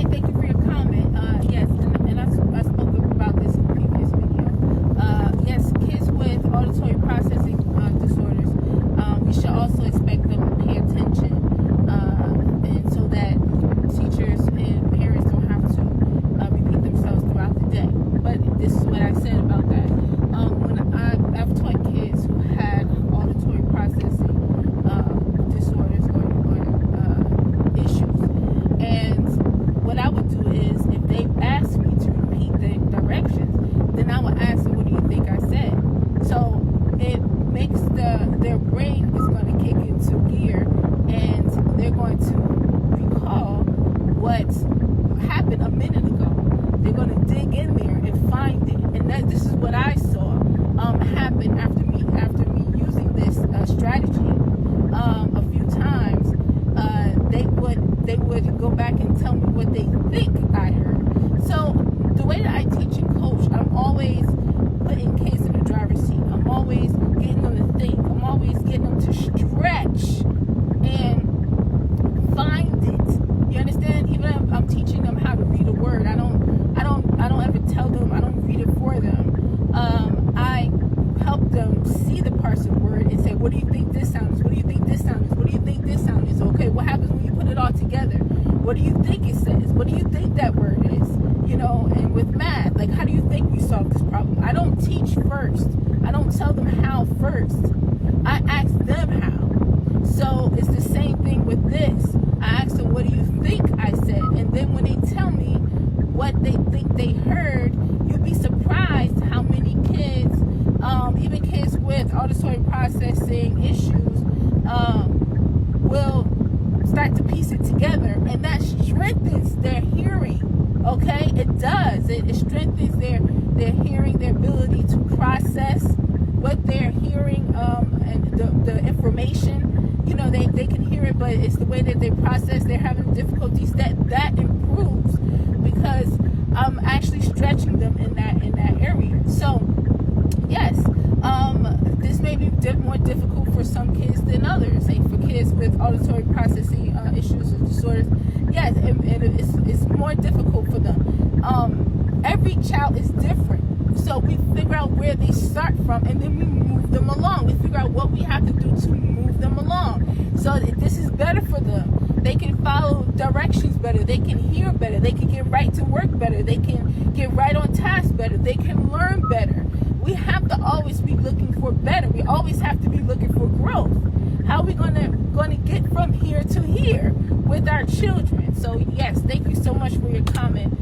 Hey, thank you for your comment. Yes, and I spoke about this in the previous video. Yes, kids with auditory processing disorders, we should also expect them to pay attention, and so that teachers and parents don't have to repeat themselves throughout the day. But this is what I said about that. When I've taught kids who had auditory processing disorders or issues, and what I would do is, if they ask me to repeat the directions, then I would ask them, what do you think I said? So it makes their brain is going to kick into gear, and they're going to recall what happened a minute ago. They're going to dig in there and find it, and this is what I saw happen after me using this strategy a few times. They would go back and tell me what they think I heard. So the way that I teach and coach, I'm always putting kids in the driver's seat. I'm always getting them to think. I'm always getting them to stretch and find it. You understand? Even if I'm teaching them how to read a word, I don't ever tell them. I don't read it for them. I help them see the parsing word and say, what do you think this sound is? What do you think this sound is? What do you think this sound is? Okay, what happens when you put it all together? What do you think it says? What do you think that word is? You know, and with math, like, how do you think we solve this problem? I don't teach first. I don't tell them how first. I ask them how. So it's the same thing with this. I ask them, what do you think I said? And then when they tell me what they think they heard, you'd be surprised how many kids, even kids with auditory processing issues, will start to piece it together, and that strengthens their hearing. Okay, it does. It strengthens their hearing, their ability to process what they're hearing, and the information. You know, they can hear it, but it's the way that they process. They're having difficulties. That improves because I'm actually stretching them in that area. So yes, this may be more difficult for some kids than others. Like for kids with auditory processing issues or disorders, yes, it's more difficult for them. Every child is different, so we figure out where they start from, and then we move them along. We figure out what we have to do to move them along. So this is better for them. They can follow directions better. They can hear better. They can get right to work better. They can get right on task better. They can learn better. We have to always be looking for better. We always have to be looking for growth. How are we going to get from here to here with our children? So yes, thank you so much for your comment.